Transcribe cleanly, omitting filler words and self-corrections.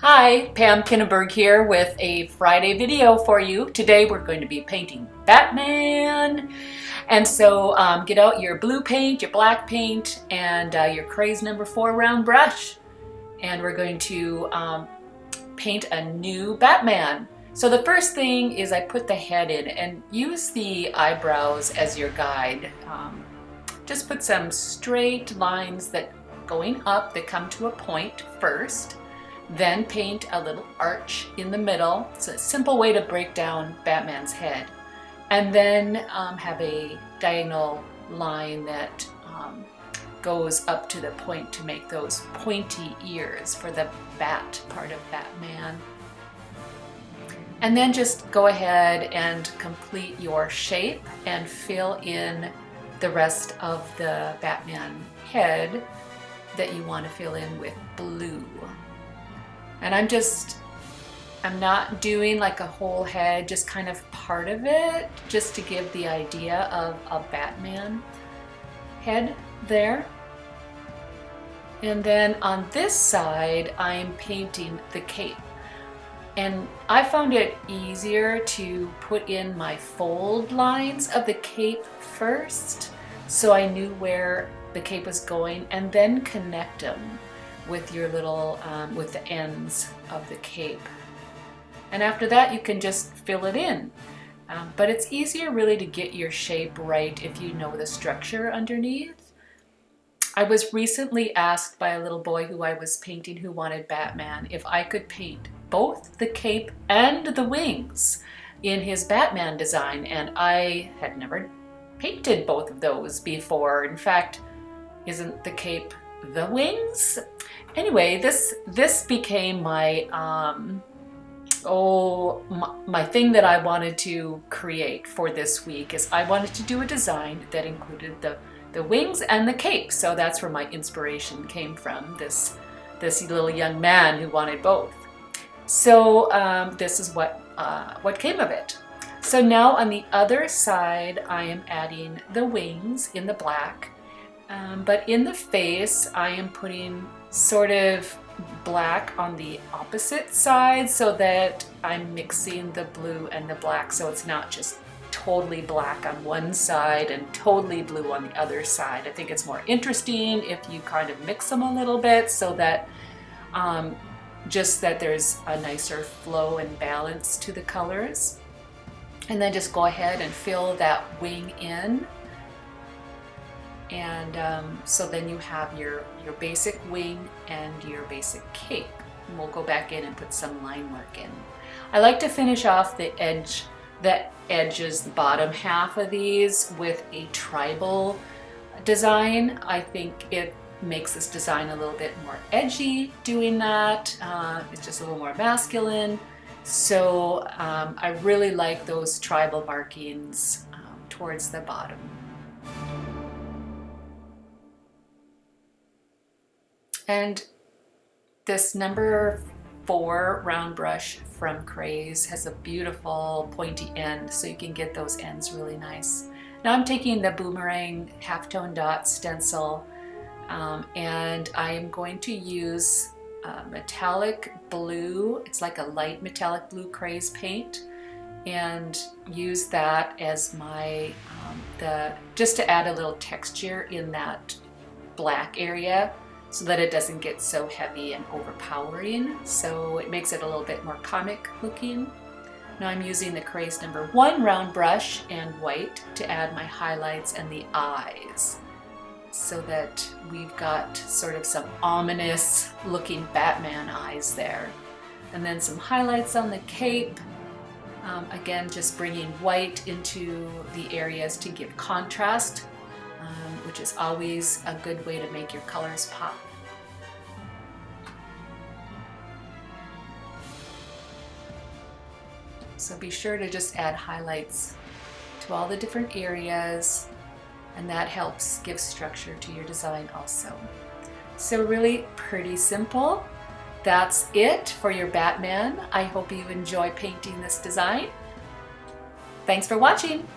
Hi, Pam Kinneberg here with a Friday video for you. Today we're going to be painting Batman. And so get out your blue paint, your black paint, and your Craze No. 4 round brush. And we're going to paint a new Batman. So the first thing is I put the head in and use the eyebrows as your guide. Just put some straight lines that going up that come to a point first. Then paint a little arch in the middle. It's a simple way to break down Batman's head. And then have a diagonal line that goes up to the point to make those pointy ears for the bat part of Batman. And then just go ahead and complete your shape and fill in the rest of the Batman head that you want to fill in with blue. And I'm not doing like a whole head, just kind of part of it, just to give the idea of a Batman head there. And then on this side, I'm painting the cape. And I found it easier to put in my fold lines of the cape first, so I knew where the cape was going, and then connect them with your little, with the ends of the cape. And after that you can just fill it in. But it's easier really to get your shape right if you know the structure underneath. I was recently asked by a little boy who I was painting who wanted Batman if I could paint both the cape and the wings in his Batman design, and I had never painted both of those before. In fact, isn't the cape the wings? Anyway, this became my my thing that I wanted to create for this week. Is I wanted to do a design that included the wings and the cape. So that's where my inspiration came from, this little young man who wanted both. So this is what came of it. So now on the other side I am adding the wings in the black. But in the face, I am putting sort of black on the opposite side so that I'm mixing the blue and the black, so it's not just totally black on one side and totally blue on the other side. I think it's more interesting if you kind of mix them a little bit so that just that there's a nicer flow and balance to the colors. And then just go ahead and fill that wing in. And so then you have your basic wing and your basic cape. And we'll go back in and put some line work in. I like to finish off the edges, the bottom half of these with a tribal design. I think it makes this design a little bit more edgy doing that. It's just a little more masculine. So I really like those tribal markings towards the bottom. And this No. 4 round brush from Craze has a beautiful pointy end, so you can get those ends really nice. Now I'm taking the boomerang halftone dot stencil and I am going to use metallic blue. It's like a light metallic blue Craze paint, and use that as my just to add a little texture in that black area, so that it doesn't get so heavy and overpowering. So it makes it a little bit more comic looking. Now I'm using the Craze No. 1 round brush and white to add my highlights and the eyes, so that we've got sort of some ominous looking Batman eyes there. And then some highlights on the cape. Again, just bringing white into the areas to give contrast, which is always a good way to make your colors pop. So be sure to just add highlights to all the different areas, and that helps give structure to your design also. So really pretty simple. That's it for your Batman. I hope you enjoy painting this design. Thanks for watching.